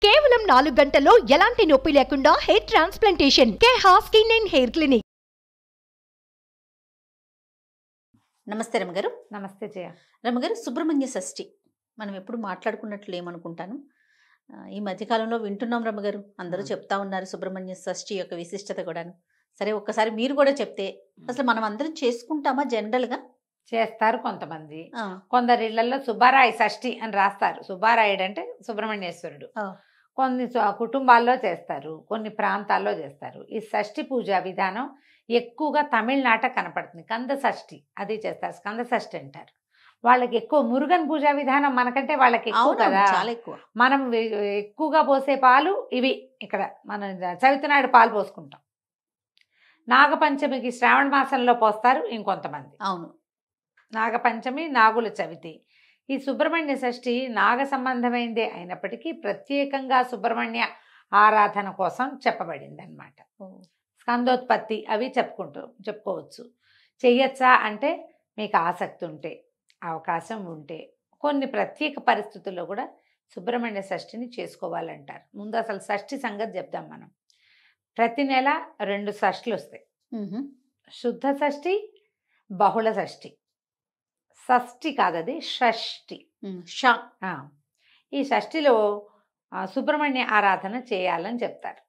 కేవలం 4 గంటల్లో ఎలాంటి నొప్పి లేకుండా hair transplantation Keha skin and hair clinic. నమస్తే రమగారు. నమస్తే జయ. రమగారు, సుబ్రహ్మణ్య షష్ఠి మనం ఎప్పుడు మాట్లాడుకున్నట్లు ఏమనుకుంటాను. ఈ మధ్యకాలంలో వింటున్నాం రమగారు, అందరూ చెప్తా ఉన్నారు సుబ్రహ్మణ్య షష్ఠి యొక్క విశిష్టత కూడాను. సరే, ఒక్కసారి మీరు కూడా చెప్తే అసలు మనం అందరం చేసుకుంటామా? జనరల్గా చేస్తారు కొంతమంది, కొందరి ఇళ్లలో సుబ్బారాయ షష్ఠి అని రాస్తారు. సుబ్బారాయుడు అంటే సుబ్రహ్మణ్యేశ్వరుడు. కొన్ని కుటుంబాల్లో చేస్తారు, కొన్ని ప్రాంతాల్లో చేస్తారు. ఈ షష్ఠి పూజ విధానం ఎక్కువగా తమిళనాట కనపడుతుంది. కంద షష్ఠి అది చేస్తారు, స్కంద షష్ఠి అంటారు. వాళ్ళకి ఎక్కువ మురుగన్ పూజా విధానం మనకంటే వాళ్ళకి ఎక్కువ కదా, చాలా ఎక్కువ. మనం ఎక్కువగా పోసే పాలు ఇవి. ఇక్కడ మనం చవితి నాడు పాలు పోసుకుంటాం. నాగపంచమికి శ్రావణ మాసంలో పోస్తారు ఇంకొంతమంది. అవును, నాగపంచమి, నాగుల చవితి. ఈ సుబ్రహ్మణ్య షష్ఠి నాగ సంబంధమైందే అయినప్పటికీ ప్రత్యేకంగా సుబ్రహ్మణ్య ఆరాధన కోసం చెప్పబడింది అనమాట. స్కందోత్పత్తి అవి చెప్పుకోవచ్చు. చెయ్యొచ్చా అంటే మీకు ఆసక్తి ఉంటే, అవకాశం ఉంటే, కొన్ని ప్రత్యేక పరిస్థితుల్లో కూడా సుబ్రహ్మణ్య షష్ఠిని చేసుకోవాలంటారు. ముందు అసలు షష్ఠి సంగతి చెప్దాం మనం. ప్రతి నెల 2 షష్ఠులు వస్తాయి. శుద్ధ షష్ఠి, బహుళ షష్ఠి. షష్ఠి కాదది, షష్ఠి. ఈ షష్ఠిలో సుబ్రహ్మణ్య ఆరాధన చేయాలని చెప్తారు.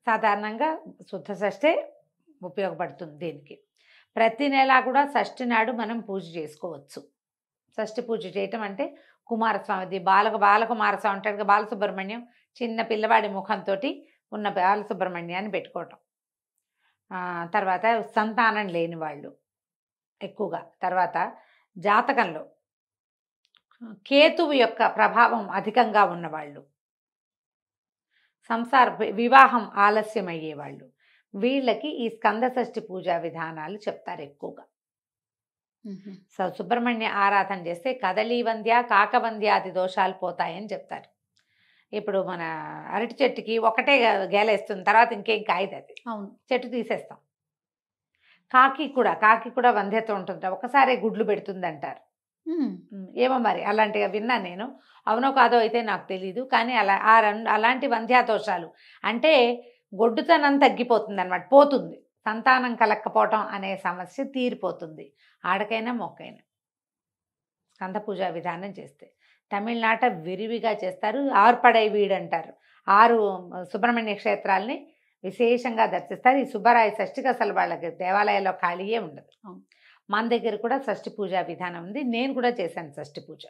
సాధారణంగా శుద్ధ షష్ఠే ఉపయోగపడుతుంది దీనికి. ప్రతి నెల కూడా షష్ఠి నాడు మనం పూజ చేసుకోవచ్చు. షష్ఠి పూజ చేయటం అంటే కుమారస్వామిది బాలకుమారస్వామి ఉంటాడు కదా, బాలసుబ్రహ్మణ్యం, చిన్న పిల్లవాడి ముఖంతో ఉన్న బాలసుబ్రహ్మణ్యాన్ని పెట్టుకోవటం. తర్వాత సంతానం లేని వాళ్ళు ఎక్కువగా, తర్వాత జాతకంలో కేతువు యొక్క ప్రభావం అధికంగా ఉన్నవాళ్ళు, వివాహం ఆలస్యం అయ్యేవాళ్ళు, వీళ్ళకి ఈ స్కంద షష్ఠి పూజా విధానాలు చెప్తారు ఎక్కువగా. సో సుబ్రహ్మణ్య ఆరాధన చేస్తే కదలీ వంద్య, కాకవంద్యాది దోషాలు పోతాయని చెప్తారు. ఇప్పుడు మన అరటి చెట్టుకి ఒకటే గేలేస్తుంది, తర్వాత ఇంకేం కాయదు అది. అవును, చెట్టు తీసేస్తాం. కాకి కూడా వంధ్యత ఉంటుంది, ఒకసారి గుడ్లు పెడుతుంది అంటారు. ఏమో మరి అలాంటిగా విన్నా నేను, అవునో కాదో అయితే నాకు తెలీదు. కానీ అలాంటి వంధ్యాదోషాలు అంటే గొడ్డుతనం తగ్గిపోతుంది అనమాట, పోతుంది. సంతానం కలక్కపోవటం అనే సమస్య తీరిపోతుంది ఆడకైనా మొక్కైనా స్కంద పూజా విధానం చేస్తే. తమిళనాట విరివిగా చేస్తారు. ఆర్పడై వీడు అంటారు. 6 సుబ్రహ్మణ్య క్షేత్రాలని విశేషంగా దర్శిస్తారు. ఈ సుబ్బరాయ షష్ఠికి అసలు వాళ్ళకి దేవాలయాల్లో ఖాళీయే ఉండదు. మన దగ్గర కూడా షష్ఠి పూజా విధానం ఉంది. నేను కూడా చేశాను షష్ఠి పూజ.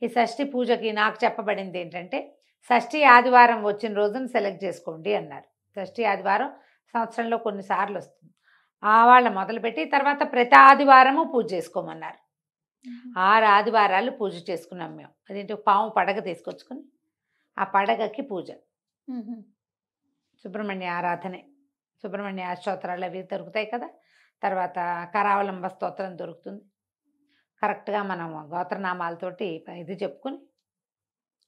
ఈ షష్ఠి పూజకి నాకు చెప్పబడింది ఏంటంటే, షష్ఠి ఆదివారం వచ్చిన రోజున సెలెక్ట్ చేసుకోండి అన్నారు. షష్ఠి ఆదివారం సంవత్సరంలో కొన్నిసార్లు వస్తుంది. వాళ్ళ మొదలుపెట్టి తర్వాత ప్రతి ఆదివారము పూజ చేసుకోమన్నారు. 6 ఆదివారాలు పూజ చేసుకున్నాం మేము. అదేంటి, పాము పడగ తీసుకొచ్చుకొని ఆ పడగకి పూజ, సుబ్రహ్మణ్య ఆరాధనే. సుబ్రహ్మణ్య స్తోత్రాలు అవి దొరుకుతాయి కదా. తర్వాత కరావలంబ స్తోత్రం దొరుకుతుంది. కరెక్ట్గా మనం గోత్రనామాలతోటి ఇది చెప్పుకొని,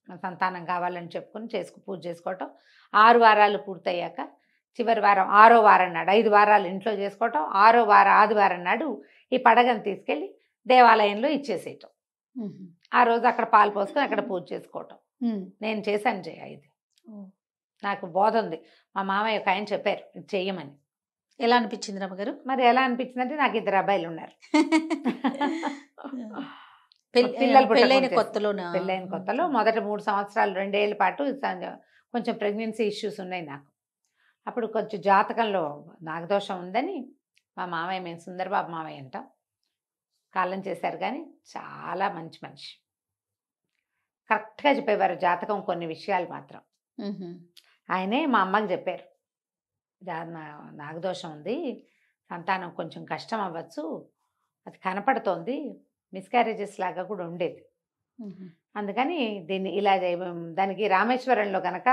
మన సంతానం కావాలని చెప్పుకొని పూజ చేసుకోవటం. 6 వారాలు పూర్తయ్యాక చివరి వారం 6వ వారం నాడు, 5 వారాలు ఇంట్లో చేసుకోవటం, 6వ వారం ఆదివారం నాడు ఈ పడగను తీసుకెళ్ళి దేవాలయంలో ఇచ్చేసేయటం. ఆ రోజు అక్కడ పాలు పోసుకొని అక్కడ పూజ చేసుకోవటం. నేను చేశాను జయ. ఇది నాకు బోధ ఉంది. మా మామయ్య ఒక ఆయన చెప్పారు ఇది చెయ్యమని. ఎలా అనిపించింది రమగారు? మరి ఎలా అనిపించింది అంటే, నాకు 2 అబ్బాయిలు ఉన్నారు. పెళ్ళైన కొత్తలో మొదట 3 సంవత్సరాలు 2 ఏళ్ళ పాటు కొంచెం ప్రెగ్నెన్సీ ఇష్యూస్ ఉన్నాయి నాకు. అప్పుడు కొంచెం జాతకంలో నాగదోషం ఉందని మా మామయ్య, మేము సుందరబాబు మామయ్య అంటాం, కాలం చేశారు. కానీ చాలా మంచి మనిషి, కరెక్ట్గా చెప్పేవారు జాతకం. కొన్ని విషయాలు మాత్రం ఆయనే మా అమ్మకి చెప్పారు, నాగదోషం ఉంది, సంతానం కొంచెం కష్టం అవ్వచ్చు, అది కనపడుతోంది, మిస్క్యారేజెస్ లాగా కూడా ఉండేది. అందుకని దీన్ని ఇలా దానికి రామేశ్వరంలో కనుక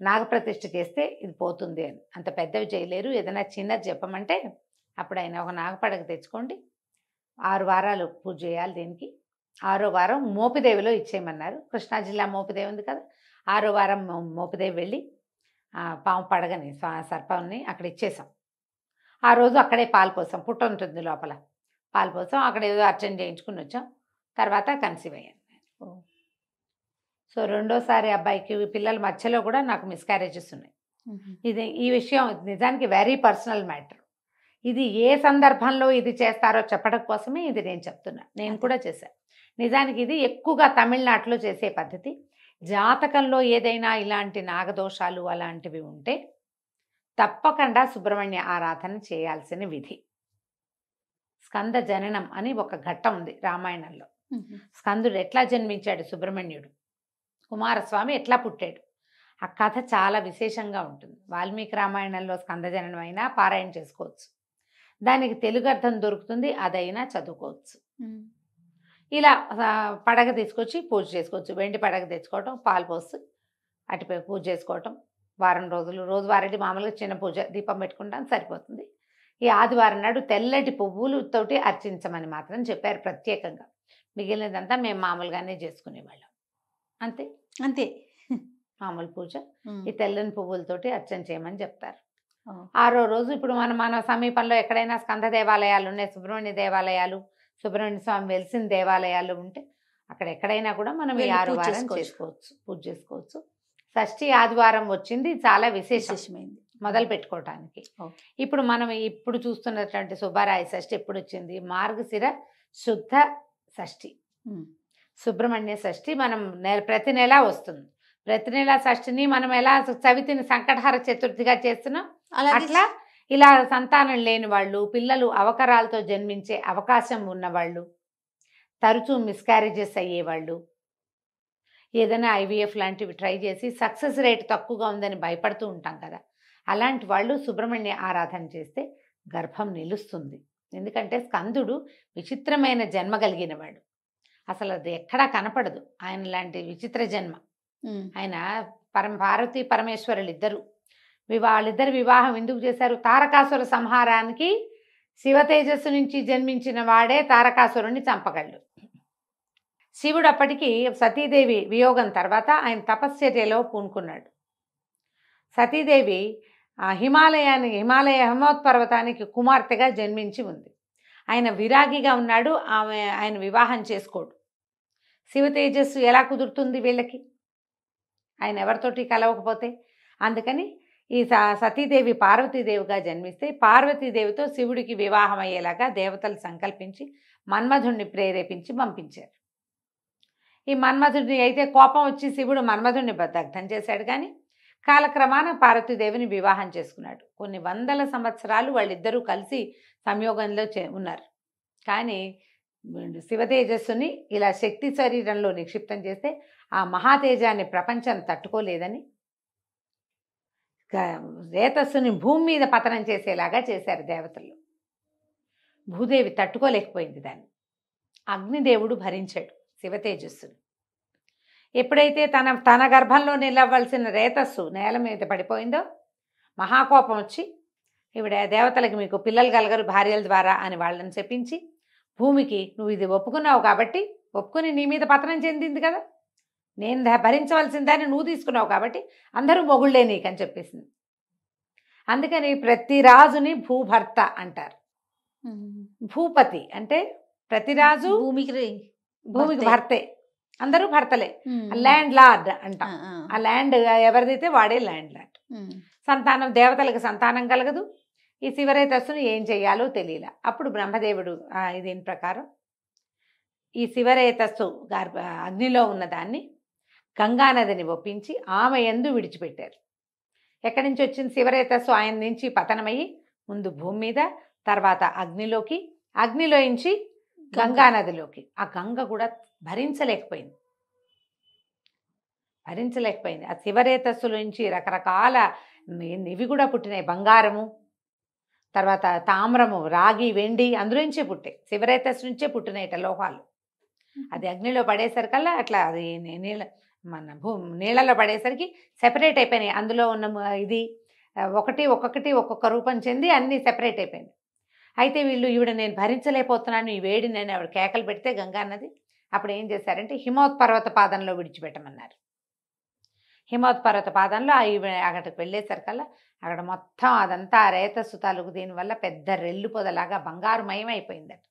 నాగప్రతిష్ఠ చేస్తే ఇది పోతుంది అని. అంత పెద్దవి చేయలేరు, ఏదైనా చిన్నది చెప్పమంటే అప్పుడు ఆయన ఒక నాగపడగ తెచ్చుకోండి, 6 వారాలు పూజ చేయాలి దీనికి. 6వ వారం మోపిదేవిలో ఇచ్చేయమన్నారు. కృష్ణా జిల్లా మోపిదేవి ఉంది కదా, 6వ వారం మోపిదేవి వెళ్ళి పాము పడగని సర్పాన్ని అక్కడ ఇచ్చేసాం. ఆ రోజు అక్కడే పాలు పోసాం, పుట్ట ఉంటుంది లోపల, పాలు పోసాం. అక్కడ ఏదో అర్చన చేయించుకుని వచ్చాం. తర్వాత కన్సీవ్ అయ్యాను. సో రెండోసారి అబ్బాయికి పిల్లల మధ్యలో కూడా నాకు మిస్క్యారేజెస్ ఉన్నాయి. ఈ విషయం నిజానికి వెరీ పర్సనల్ మ్యాటర్. ఇది ఏ సందర్భంలో ఇది చేస్తారో చెప్పడం కోసమే ఇది నేను చెప్తున్నా. నేను కూడా చేశాను. నిజానికి ఇది ఎక్కువగా తమిళనాడులో చేసే పద్ధతి. జాతకంలో ఏదైనా ఇలాంటి నాగదోషాలు అలాంటివి ఉంటే తప్పకుండా సుబ్రహ్మణ్య ఆరాధన చేయాల్సిన విధి. స్కంద జననం అని ఒక ఘట్టం ఉంది రామాయణంలో. స్కందుడు ఎట్లా జన్మించాడు, సుబ్రహ్మణ్యుడు కుమారస్వామి ఎట్లా పుట్టాడు, ఆ కథ చాలా విశేషంగా ఉంటుంది. వాల్మీకి రామాయణంలో స్కంద జననం అయినా పారాయణ చేసుకోవచ్చు, దానికి తెలుగు అర్థం దొరుకుతుంది, అదైనా చదువుకోవచ్చు. ఇలా పడగ తీసుకొచ్చి పూజ చేసుకోవచ్చు. వెండి పడగ తెచ్చుకోవటం, పాలు పోసి అటుపై పూజ చేసుకోవటం. వారం రోజులు రోజువారీ మామూలుగా చిన్న పూజ దీపం పెట్టుకుంటాం సరిపోతుంది. ఈ ఆదివారం నాడు తెల్లటి పువ్వులతోటి అర్చించమని మాత్రం చెప్పారు ప్రత్యేకంగా. మిగిలినదంతా మేము మామూలుగానే చేసుకునేవాళ్ళం. అంతే అంతే మామూలు పూజ. ఈ తెల్లని పువ్వులతోటి అర్చన చేయమని చెప్తారు. 6వ రోజు ఇప్పుడు మన సమీపంలో ఎక్కడైనా స్కంద దేవాలయాలు ఉన్నాయి, సుబ్రహ్మణ్య దేవాలయాలు, సుబ్రహ్మణ్య స్వామి వెలిసిన దేవాలయాలు ఉంటే అక్కడ ఎక్కడైనా కూడా మనం ఈ 6వ వారం చేసుకోవచ్చు, పూజ చేసుకోవచ్చు. షష్ఠి ఆదివారం వచ్చింది, చాలా విశేషమైంది మొదలు పెట్టుకోవటానికి. ఇప్పుడు మనం ఇప్పుడు చూస్తున్నటువంటి సుబ్బారాయ షష్ఠి ఎప్పుడు వచ్చింది? మార్గశిర శుద్ధ షష్ఠి, సుబ్రహ్మణ్య షష్ఠి మనం ప్రతి నెల వస్తుంది. ప్రతి నెల షష్ఠిని మనం ఎలా చవితిని సంకటహర చతుర్థిగా చేస్తున్నాం, అట్లా ఇలా సంతానం లేని వాళ్ళు, పిల్లలు అవకరాలతో జన్మించే అవకాశం ఉన్నవాళ్ళు, తరచూ మిస్క్యారేజెస్ అయ్యేవాళ్ళు, ఏదైనా ఐవీఎఫ్ లాంటివి ట్రై చేసి సక్సెస్ రేట్ తక్కువగా ఉందని భయపడుతూ ఉంటాం కదా, అలాంటి వాళ్ళు సుబ్రహ్మణ్య ఆరాధన చేస్తే గర్భం నిలుస్తుంది. ఎందుకంటే స్కందుడు విచిత్రమైన జన్మ కలిగిన వాడు, అసలు అది ఎక్కడా కనపడదు ఆయన లాంటి విచిత్ర జన్మ. ఆయన పార్వతీ పరమేశ్వరులు ఇద్దరు వాళ్ళిద్దరు వివాహం ఎందుకు చేశారు? తారకాసుర సంహారానికి శివ తేజస్సు నుంచి జన్మించిన వాడే తారకాసురుణ్ణి చంపగలడు. శివుడు అప్పటికి సతీదేవి వియోగం తర్వాత ఆయన తపశ్చర్యలో పూనుకున్నాడు. సతీదేవి హిమాలయ హిమోత్పర్వతానికి కుమార్తెగా జన్మించి ఉంది. ఆయన విరాగిగా ఉన్నాడు, ఆయన వివాహం చేసుకోడు. శివ తేజస్సు ఎలా కుదురుతుంది వీళ్ళకి, ఆయన ఎవరితోటి కలవకపోతే? అందుకని ఈ సతీదేవి పార్వతీదేవిగా జన్మిస్తే పార్వతీదేవితో శివుడికి వివాహం అయ్యేలాగా దేవతలు సంకల్పించి మన్మధుడిని ప్రేరేపించి పంపించారు. ఈ మన్మధుడిని అయితే కోపం వచ్చి శివుడు మన్మధుడిని దగ్ధం చేశాడు, కానీ కాలక్రమాన పార్వతీదేవిని వివాహం చేసుకున్నాడు. కొన్ని వందల సంవత్సరాలు వాళ్ళిద్దరూ కలిసి సంయోగంలో ఉన్నారు. కానీ శివతేజస్సుని ఇలా శక్తి శరీరంలో నిక్షిప్తం చేస్తే ఆ మహాతేజాన్ని ప్రపంచం తట్టుకోలేదని రేతస్సుని భూమి మీద పతనం చేసేలాగా చేశారు దేవతలు. భూదేవి తట్టుకోలేకపోయింది దాన్ని. అగ్నిదేవుడు భరించాడు శివతేజస్సుని. ఎప్పుడైతే తన గర్భంలో నిలవలసిన రేతస్సు నేల మీద పడిపోయిందో మహాకోపం వచ్చి ఈవిడ దేవతలకి మీకు పిల్లలు కలగరు భార్యల ద్వారా అని వాళ్ళని చెప్పించి భూమికి నువ్వు ఇది ఒప్పుకున్నావు కాబట్టి ఒప్పుకుని నీ మీద పతనం చెందింది కదా, నేను భరించవలసిన దాన్ని నువ్వు తీసుకున్నావు కాబట్టి అందరూ మొగుళ్ళే నీకని చెప్పేసింది. అందుకని ప్రతి రాజుని భూభర్త అంటారు. భూపతి అంటే ప్రతి రాజు భూమికి భర్తే, అందరూ భర్తలే. ల్యాండ్ లార్డ్ అంటాం. ఆ ల్యాండ్ ఎవరిదైతే వాడే ల్యాండ్ లార్డ్. సంతానం దేవతలకు సంతానం కలగదు. ఈ శివరేతస్సును ఏం చెయ్యాలో తెలియలా. అప్పుడు బ్రహ్మదేవుడు దీని ప్రకారం ఈ శివరేతస్సు అగ్నిలో ఉన్నదాన్ని గంగానదిని ఒప్పించి ఆమె యందు విడిచిపెట్టారు. ఎక్కడి నుంచి వచ్చింది శివరేతస్సు? ఆయన నుంచి పతనమయ్యి ముందు భూమి మీద, తర్వాత అగ్నిలోకి, అగ్నిలోంచి గంగానదిలోకి. ఆ గంగ కూడా భరించలేకపోయింది. ఆ శివరేతస్సులోంచి రకరకాల ఇవి కూడా పుట్టినాయి. బంగారము, తర్వాత తామ్రము, రాగి, వెండి అందులోంచే పుట్టాయి. శివరేతస్సు నుంచే పుట్టినాయిట లోహాలు. అది అగ్నిలో పడేసరికల్లా అట్లా అది నీళ్ళలో పడేసరికి సెపరేట్ అయిపోయినాయి. అందులో ఉన్న ఇది ఒక్కొక్కటి ఒక్కొక్క రూపం చెంది అన్నీ సెపరేట్ అయిపోయింది. అయితే వీళ్ళు ఈవిడ నేను భరించలేకపోతున్నాను ఈ వేడి నేను ఆవిడ కేకలు పెడితే గంగానది అప్పుడు ఏం చేశారంటే హిమోత్పర్వత పాదంలో విడిచిపెట్టమన్నారు. హిమోత్పర్వత పాదంలో అక్కడికి వెళ్ళేసరికల్లా అక్కడ మొత్తం అదంతా రేతస్సు తాలూకు దీనివల్ల పెద్ద రెల్లు పొదలాగా బంగారుమయం అయిపోయిందట.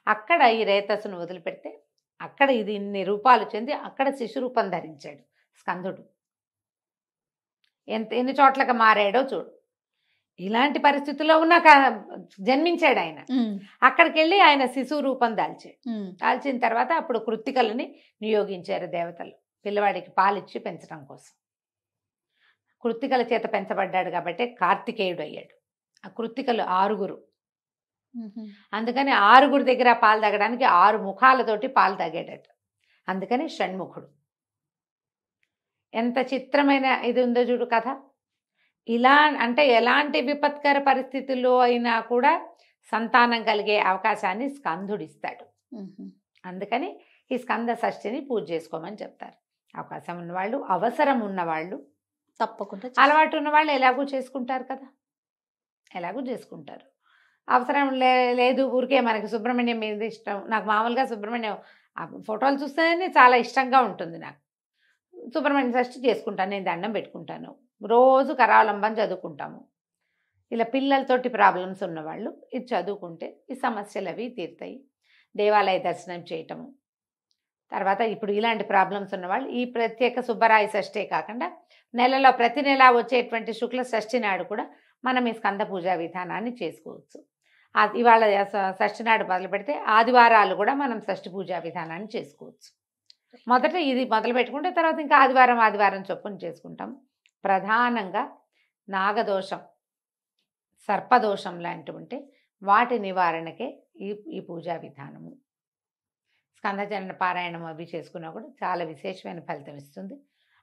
అక్కడ ఈ రేతస్సును వదిలిపెడితే అక్కడ ఇది ఇన్ని రూపాలు చెంది అక్కడ శిశు రూపం ధరించాడు స్కందుడు. ఎన్ని చోట్లకి మారాడో చూడు. ఇలాంటి పరిస్థితుల్లో ఉన్న జన్మించాడు ఆయన. అక్కడికి వెళ్ళి ఆయన శిశువు రూపం దాల్చాడు. దాల్చిన తర్వాత అప్పుడు కృత్తికలని నియోగించారు దేవతలు పిల్లవాడికి పాలిచ్చి పెంచడం కోసం. కృత్తికల చేత పెంచబడ్డాడు కాబట్టి కార్తికేయుడు అయ్యాడు. ఆ కృత్తికలు 6. అందుకని 6 దగ్గర పాలు తాగడానికి 6 ముఖాలతోటి పాలు తాగేటట్టు. అందుకని షణ్ముఖుడు. ఎంత చిత్రమైన ఇది ఉందో చూడు కథ. ఇలా అంటే ఎలాంటి విపత్కర పరిస్థితుల్లో అయినా కూడా సంతానం కలిగే అవకాశాన్ని స్కందుడిస్తాడు. అందుకని ఈ స్కంద షష్ఠిని పూజ చేసుకోమని చెప్తారు. అవకాశం ఉన్నవాళ్ళు, అవసరం ఉన్నవాళ్ళు, తప్పకుండా అలవాటు ఉన్నవాళ్ళు ఎలాగూ చేసుకుంటారు కదా, ఎలాగూ చేసుకుంటారు. అవసరం లేదు ఊరికే మనకి సుబ్రహ్మణ్యం మీద ఇష్టం. నాకు మామూలుగా సుబ్రహ్మణ్యం ఫోటోలు చూస్తేనే చాలా ఇష్టంగా ఉంటుంది. నాకు సుబ్రహ్మణ్య షష్ఠి చేసుకుంటాను, నేను దండం పెట్టుకుంటాను, రోజు కరావలంబం చదువుకుంటాము. ఇలా పిల్లలతోటి ప్రాబ్లమ్స్ ఉన్నవాళ్ళు ఇది చదువుకుంటే ఈ సమస్యలు అవి తీరుతాయి. దేవాలయ దర్శనం చేయటము. తర్వాత ఇప్పుడు ఇలాంటి ప్రాబ్లమ్స్ ఉన్నవాళ్ళు ఈ ప్రత్యేక సుబ్బరాయ షష్ఠే కాకుండా నెలలో ప్రతి నెల వచ్చేటువంటి శుక్ల షష్ఠి నాడు కూడా మనం ఈ స్కంద పూజా విధానాన్ని చేసుకోవచ్చు. ఇవాళ షష్ఠి నాడు మొదలు పెడితే ఆదివారాలు కూడా మనం షష్ఠి పూజా విధానాన్ని చేసుకోవచ్చు. మొదట ఇది మొదలు పెట్టుకుంటే తర్వాత ఇంకా ఆదివారం చొప్పున చేసుకుంటాం. ప్రధానంగా నాగదోషం, సర్పదోషం లాంటివి ఉంటే వాటి నివారణకే ఈ పూజా విధానము. స్కందజనన పారాయణం అవి చేసుకున్నా కూడా చాలా విశేషమైన ఫలితం ఇస్తుంది.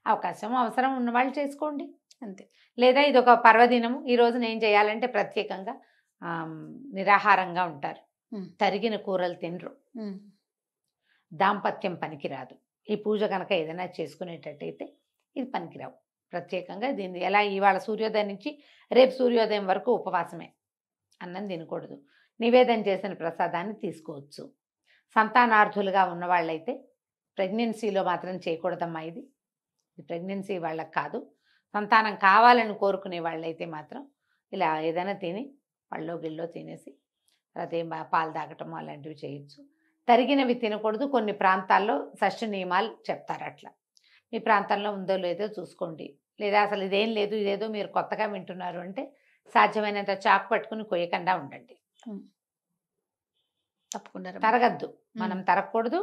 అవసరం ఉన్నవాళ్ళు చేసుకోండి అంతే. లేదా ఇది ఒక పర్వదినము, ఈ రోజున ఏం చేయాలంటే ప్రత్యేకంగా నిరాహారంగా ఉంటారు, తరిగిన కూరలు తినరు, దాంపత్యం పనికిరాదు. ఈ పూజ కనుక ఏదైనా చేసుకునేటట్టయితే ఇది పనికిరావు. ప్రత్యేకంగా దీన్ని ఎలా ఇవాళ సూర్యోదయం నుంచి రేపు సూర్యోదయం వరకు ఉపవాసమే, అన్నం తినకూడదు. నివేదన చేసిన ప్రసాదాన్ని తీసుకోవచ్చు. సంతానార్థులుగా ఉన్నవాళ్ళైతే ప్రెగ్నెన్సీలో మాత్రం చేయకూడదమ్మా. ఇది ప్రెగ్నెన్సీ వాళ్ళకి కాదు. సంతానం కావాలని కోరుకునే వాళ్ళైతే మాత్రం ఇలా ఏదైనా తిని పళ్ళో గిల్లో తినేసి తర్వాత పాలు తాగటం అలాంటివి చేయొచ్చు. తరిగినవి తినకూడదు. కొన్ని ప్రాంతాల్లో షష్ఠి నియమాలు చెప్తారు. అట్లా మీ ప్రాంతంలో ఉందో లేదో చూసుకోండి. లేదా అసలు ఇదేం లేదు, ఇదేదో మీరు కొత్తగా వింటున్నారు అంటే సాధ్యమైనంత చాకు పట్టుకుని కొయ్యకుండా ఉండండి. తప్పకుండా తరగద్దు, మనం తరగకూడదు,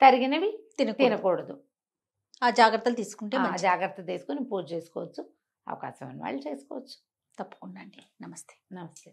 తరిగినవి తినకూడదు. ఆ జాగ్రత్తలు తీసుకుంటే జాగ్రత్త తీసుకుని పూజ చేసుకోవచ్చు. అవకాశం ఉన్న వాళ్ళు చేసుకోవచ్చు. తప్పకుండా అండి. నమస్తే. నమస్తే.